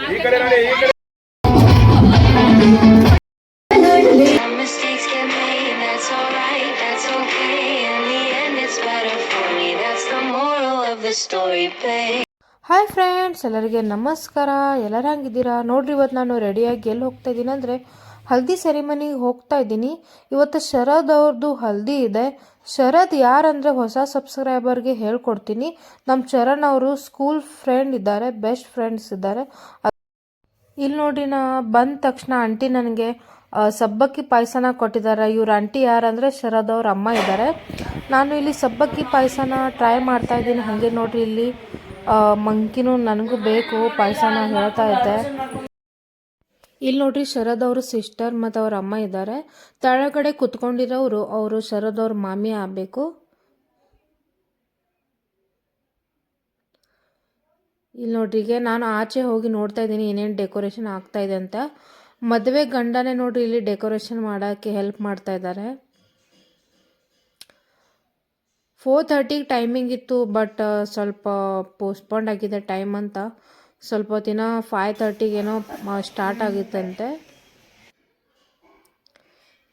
ಈ ಕಡೆ ನೋಡಿ, ಈ ಕಡೆ. ಹಾಯ್ ಫ್ರೆಂಡ್ಸ್, ಎಲ್ಲರಿಗೆ ನಮಸ್ಕಾರ. ಎಲ್ಲರೂ ಹಂಗಿದ್ದೀರಾ ನೋಡ್ರಿ. ಇವತ್ತು ನಾನು ರೆಡಿಯಾಗಿ ಎಲ್ಲಿ ಹೋಗ್ತಾ ಇದ್ದೀನಿ ಅಂದರೆ ಹಲ್ದಿ ಸೆರಿಮನಿಗೆ ಹೋಗ್ತಾ ಇದ್ದೀನಿ. ಇವತ್ತು ಶರದ್ ಅವ್ರದ್ದು ಹಲ್ದಿ ಇದೆ. ಶರದ್ ಯಾರಂದರೆ ಹೊಸ ಸಬ್ಸ್ಕ್ರೈಬರ್ಗೆ ಹೇಳ್ಕೊಡ್ತೀನಿ. ನಮ್ಮ ಚರಣ್ ಅವರು ಸ್ಕೂಲ್ ಫ್ರೆಂಡ್ ಇದ್ದಾರೆ, ಬೆಸ್ಟ್ ಫ್ರೆಂಡ್ಸ್ ಇದ್ದಾರೆ. ಇಲ್ಲಿ ನೋಡ್ರಿ, ನಾ ಬಂದ ತಕ್ಷಣ ಆಂಟಿ ನನಗೆ ಸಬ್ಬಕ್ಕಿ ಪಾಯಸನ ಕೊಟ್ಟಿದ್ದಾರೆ. ಇವ್ರ ಆಂಟಿ ಯಾರಂದರೆ ಶರದ್ ಅವ್ರ ಅಮ್ಮ ಇದ್ದಾರೆ. ನಾನು ಇಲ್ಲಿ ಸಬ್ಬಕ್ಕಿ ಪಾಯಸನ ಟ್ರೈ ಮಾಡ್ತಾ ಇದ್ದೀನಿ. ಹಾಗೆ ನೋಡ್ರಿ, ಇಲ್ಲಿ ಮಂಕಿನೂ ನನಗೂ ಬೇಕು ಪಾಯಸನ ಹೇಳ್ತಾ ಇದ್ದೆ. ಇಲ್ಲಿ ನೋಡ್ರಿ, ಶರದ್ ಅವ್ರ ಸಿಸ್ಟರ್ ಮತ್ತು ಅವ್ರ ಅಮ್ಮ ಇದ್ದಾರೆ. ತಳಗಡೆ ಕುತ್ಕೊಂಡಿರೋರು ಅವರು ಶರದ್ ಅವ್ರ ಮಾಮಿ ಆಗಬೇಕು. ಇಲ್ಲಿ ನೋಡ್ರಿ, ಈಗ ನಾನು ಆಚೆ ಹೋಗಿ ನೋಡ್ತಾ ಇದ್ದೀನಿ ಏನೇನು ಡೆಕೋರೇಷನ್ ಆಗ್ತಾ ಇದೆ ಅಂತ. ಮದುವೆ ಗಂಡನೇ ನೋಡ್ರಿ ಇಲ್ಲಿ ಡೆಕೋರೇಷನ್ ಮಾಡೋಕ್ಕೆ ಹೆಲ್ಪ್ ಮಾಡ್ತಾ ಇದ್ದಾರೆ. 4:30 ಟೈಮಿಂಗ್ ಇತ್ತು, ಬಟ್ ಸ್ವಲ್ಪ ಪೋಸ್ಟ್ಪೋಂಡ್ ಆಗಿದೆ ಟೈಮ್ ಅಂತ. ಸ್ವಲ್ಪ ಹೊತ್ತಿನ 5:30 ಸ್ಟಾರ್ಟ್ ಆಗಿತ್ತಂತೆ.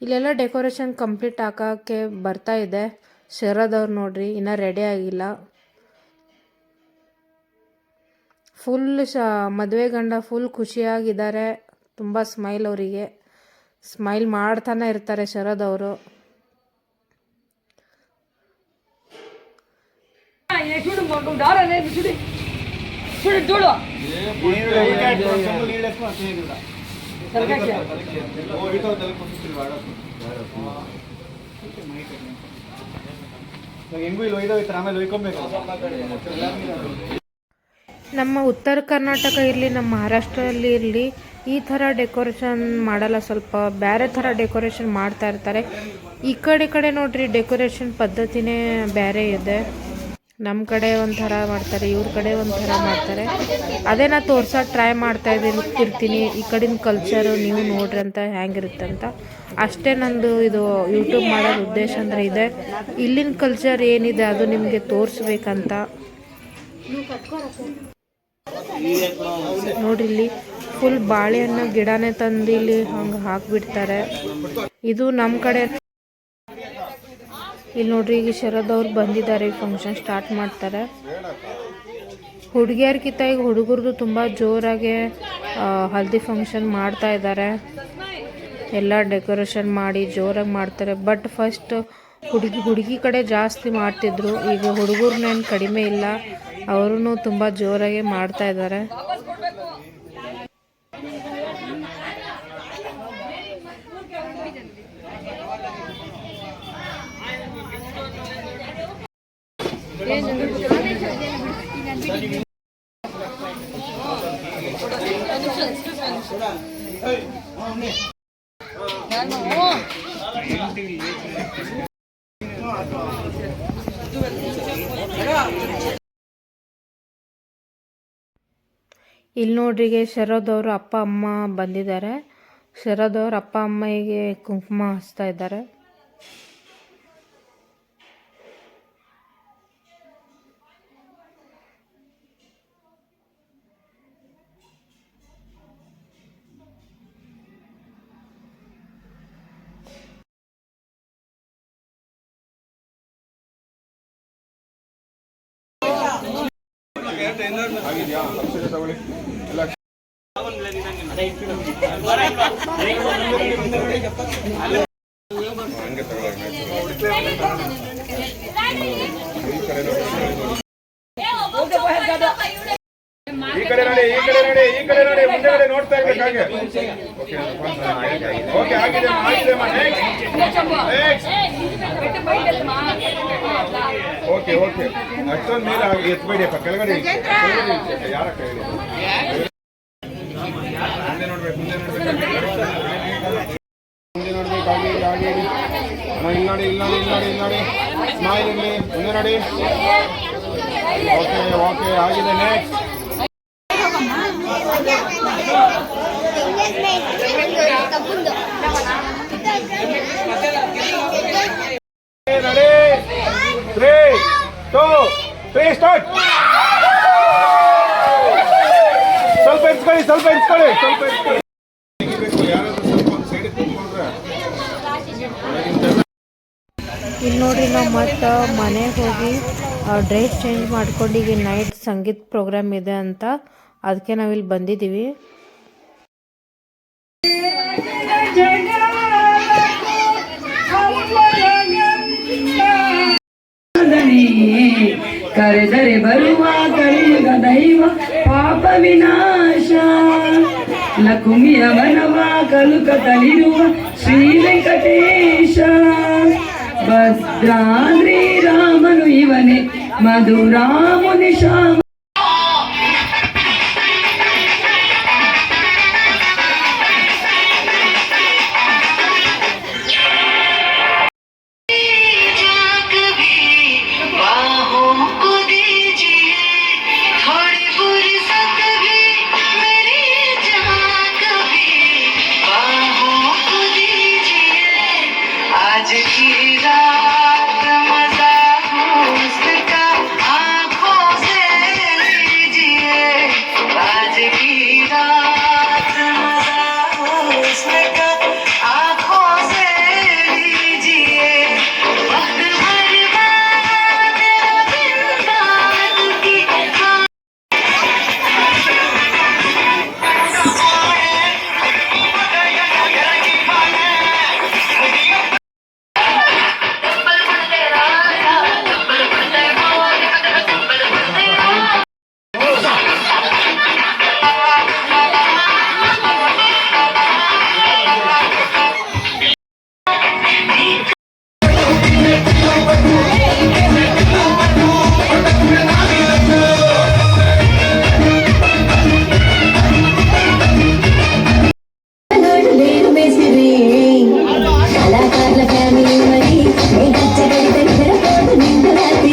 ಇಲ್ಲೆಲ್ಲ ಡೆಕೋರೇಷನ್ ಕಂಪ್ಲೀಟ್ ಆಗೋಕ್ಕೆ ಬರ್ತಾ ಇದೆ. ಶರದ್ ಅವ್ರು ನೋಡ್ರಿ ಇನ್ನೂ ರೆಡಿ ಆಗಿಲ್ಲ. ಫುಲ್ ಮದುವೆ ಗಂಡ ಫುಲ್ ಖುಷಿಯಾಗಿದ್ದಾರೆ. ತುಂಬ ಸ್ಮೈಲ್, ಅವರಿಗೆ ಸ್ಮೈಲ್ ಮಾಡ್ತಾನೆ ಇರ್ತಾರೆ ಶರದ್ ಅವರು. ನಮ್ಮ ಉತ್ತರ ಕರ್ನಾಟಕ ಇರಲಿ, ನಮ್ಮ ಮಹಾರಾಷ್ಟ್ರಲ್ಲಿ ಇರಲಿ, ಈ ಥರ ಡೆಕೋರೇಷನ್ ಮಾಡಲ್ಲ. ಸ್ವಲ್ಪ ಬೇರೆ ಥರ ಡೆಕೋರೇಷನ್ ಮಾಡ್ತಾ ಇರ್ತಾರೆ. ಈ ಕಡೆ ನೋಡ್ರಿ ಡೆಕೋರೇಷನ್ ಪದ್ಧತಿನೇ ಬೇರೆ ಇದೆ. ನಮ್ಮ ಕಡೆ ಒಂಥರ ಮಾಡ್ತಾರೆ, ಇವ್ರ ಕಡೆ ಒಂಥರ ಮಾಡ್ತಾರೆ. ಅದೇ ನಾ ತೋರ್ಸೋಕೆ ಟ್ರೈ ಮಾಡ್ತಾ ಇರ್ತೀನಿ. ಈ ಕಡಿನ ಕಲ್ಚರು ನೀವು ನೋಡ್ರಿ ಅಂತ ಹೆಂಗಿರುತ್ತಂತ. ಅಷ್ಟೇ ನಂದು ಇದು ಯೂಟ್ಯೂಬ್ ಮಾಡೋದು ಉದ್ದೇಶ ಅಂದರೆ ಇದೆ. ಇಲ್ಲಿನ ಕಲ್ಚರ್ ಏನಿದೆ ಅದು ನಿಮಗೆ ತೋರಿಸ್ಬೇಕಂತ. ನೋಡ್ರಿ, ಇಲ್ಲಿ ಫುಲ್ ಬಾಳೆಹಣ್ಣು ಗಿಡನೇ ತಂದು ಇಲ್ಲಿ ಹಂಗೆ ಹಾಕಿಬಿಡ್ತಾರೆ. ಇದು ನಮ್ಮ ಕಡೆ. ಇಲ್ಲಿ ನೋಡ್ರಿ, ಈಗ ಶರದ್ ಅವ್ರು ಬಂದಿದ್ದಾರೆ, ಫಂಕ್ಷನ್ ಸ್ಟಾರ್ಟ್ ಮಾಡ್ತಾರೆ. ಹುಡುಗಿಯರ್ಕಿಂತ ಈಗ ಹುಡುಗರದು ತುಂಬ ಜೋರಾಗಿ ಹಲ್ದಿ ಫಂಕ್ಷನ್ ಮಾಡ್ತಾ ಇದ್ದಾರೆ. ಎಲ್ಲ ಡೆಕೋರೇಷನ್ ಮಾಡಿ ಜೋರಾಗಿ ಮಾಡ್ತಾರೆ. ಬಟ್ ಫಸ್ಟ್ ಹುಡುಗಿ ಕಡೆ ಜಾಸ್ತಿ ಮಾಡ್ತಿದ್ರು. ಈಗ ಹುಡುಗರ್ನೇನು ಕಡಿಮೆ ಇಲ್ಲ, ಅವರು ತುಂಬ ಜೋರಾಗಿ ಮಾಡ್ತಾ ಇದ್ದಾರೆ. ಇಲ್ಲಿ ನೋಡ್ರಿಗೆ ಶರದ್ ಅವರು ಅಪ್ಪ ಅಮ್ಮ ಬಂದಿದ್ದಾರೆ. ಶರದ್ ಅವ್ರ ಅಪ್ಪ ಅಮ್ಮಗೆ ಕುಂಕುಮ ಹಚ್ತಾ ಇದ್ದಾರೆ. ಈ ಕಡೆ ನೋಡಿ, ಈ ಕಡೆ ನೋಡಿ, ಈ ಕಡೆ ನೋಡಿ, ಮುಂದೆ ನೋಡ್ತಾ ಇರ್ಬೇಕು ಹಾಗೆ. ಓಕೆ, ಆಗಿದೆ ಓಕೆ ಓಕೆ. ಅಷ್ಟೊಂದು ಮೇಲೆ ಎತ್ಬೇಡಿಯಪ್ಪ, ಕೆಳಗಡೆ ಯಾರ ಕೈ ಮುಂದೆ ನೋಡ್ಬೇಕು, ಮುಂದೆ ನೋಡ್ಬೇಕು ಹಾಗೆ ಇಲ್ಲಿ ನೋಡಿ, ಇಲ್ಲಿ ನೋಡಿ ಸ್ಮೈಲ್ ಇಲ್ಲಿ ಮುಂದೆ ನೋಡಿ. ಓಕೆ ಓಕೆ, ಆಗಿದೆ. Next ready 3 2 3 start. So ಸ್ವಲ್ಪ ಇರ್ಸ್ಕೊಳ್ಳಿ ಯಾರಾದ್ರೂ ಸ್ವಲ್ಪ ಒಂದು ಸೈಡ್ ಕೂತ್ಕೊಂಡ್ರೆ. ಇಲ್ಲಿ ನೋಡ್ರಿ ನಾವು ಮತ್ತೆ ಮನೆಗೆ ಹೋಗಿ ಡ್ರೆಸ್ ಚೇಂಜ್ ಮಾಡ್ಕೊಂಡು ಈಗ ನೈಟ್ ಸಂಗೀತ ಪ್ರೋಗ್ರಾಮ್ ಇದೆ ಅಂತ ಅದಕ್ಕೆ ನಾವಿಲ್ಲಿ ಬಂದಿದ್ದೀವಿ. ಕರೆದರೆ ಬರುವ ಕಲಿಯುಗ ದೈವ ಪಾಪ ವಿನಾಶ ಲಕುಮಿಯ ಮನವ ಕಲುಕ ತಲಿರುವ ಶ್ರೀ ವೆಂಕಟೇಶ ಭದ್ರಾದ್ರಿ ರಾಮನು ಇವನೇ ಮಧುರಾಮುನಿ ಶ್ಯಾಮ आज की रात मजा हो उसका आंखों से लीजिए आज की रात मजा हो उसका आंखों से लीजिए वक्त भर बाद दिन रात की కళాకారుల ఫ్యామిలీ మరి కచ్చగడి దగ్గర పోదు నిండు రాత్రి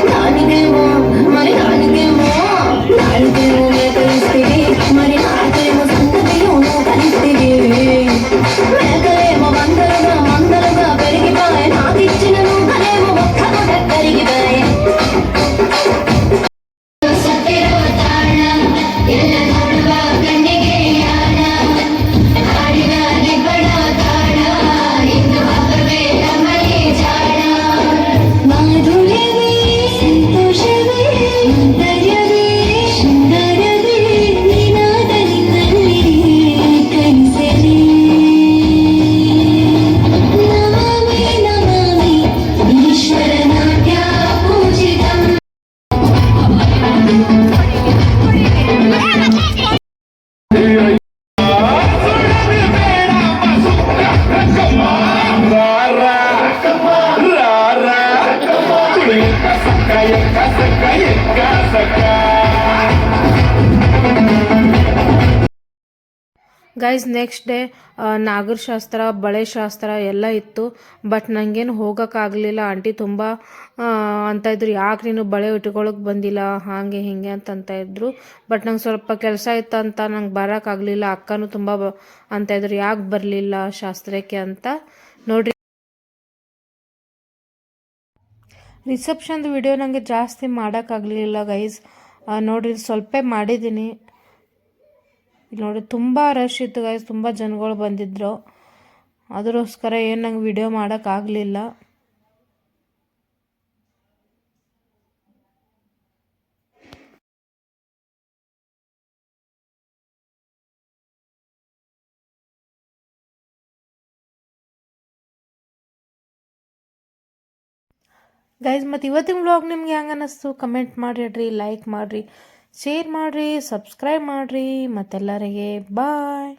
నానికేమో మరి నానికేమో నాలుగేమో మేకలిస్తివి మరి నాకేమో సంతతిలోనూ కలిస్తివి మేకలేమో మందలుగా పెరిగిపోయి నాకిచ్చిన నూకలేమో ఒక్కగా కరిగిపోయి ಗೈಸ್ ನೆಕ್ಸ್ಟ್ ಡೇ ನಾಗರ ಶಾಸ್ತ್ರ ಬಳೆ ಶಾಸ್ತ್ರ ಎಲ್ಲ ಇತ್ತು. ಬಟ್ ನನಗೇನು ಹೋಗೋಕ್ಕಾಗಲಿಲ್ಲ. ಆಂಟಿ ತುಂಬ ಅಂತ ಇದ್ರು, ಯಾಕೆ ನೀನು ಬಳೆ ಇಟ್ಕೊಳಕ್ಕೆ ಬಂದಿಲ್ಲ ಹಾಗೆ ಹೀಗೆ ಅಂತ ಇದ್ರು. ಬಟ್ ನಂಗೆ ಸ್ವಲ್ಪ ಕೆಲಸ ಇತ್ತು ಅಂತ ನಂಗೆ ಬರೋಕ್ಕಾಗಲಿಲ್ಲ. ಅಕ್ಕನೂ ತುಂಬ ಅಂತ ಇದ್ರು, ಯಾಕೆ ಬರಲಿಲ್ಲ ಶಾಸ್ತ್ರಕ್ಕೆ ಅಂತ. ನೋಡ್ರಿ ರಿಸೆಪ್ಷನ್ದು ವಿಡಿಯೋ ನನಗೆ ಜಾಸ್ತಿ ಮಾಡೋಕ್ಕಾಗಲಿಲ್ಲ ಗೈಸ್. ನೋಡ್ರಿ ಸ್ವಲ್ಪ ಮಾಡಿದ್ದೀನಿ. ನೋಡಿ ತುಂಬ ರಶ್ ಇತ್ತು ಗೈಸ್, ತುಂಬ ಜನಗಳು ಬಂದಿದ್ದರು. ಅದಕ್ಕೋಸ್ಕರ ಏನು ನಂಗೆ ವಿಡಿಯೋ ಮಾಡೋಕ್ಕಾಗಲಿಲ್ಲ. ಗೈಸ್ ಮತ್ತು ಇವತ್ತಿನ ವ್ಲಾಗ್ ನಿಮ್ಗೆ ಹೆಂಗೆ ಅನ್ನಿಸ್ತು ಕಮೆಂಟ್ ಮಾಡಿಡ್ರಿ, ಲೈಕ್ ಮಾಡಿರಿ, ಶೇರ್ ಮಾಡಿರಿ, ಸಬ್ಸ್ಕ್ರೈಬ್ ಮಾಡಿರಿ. ಮತ್ತೆಲ್ಲರಿಗೆ ಬಾಯ್.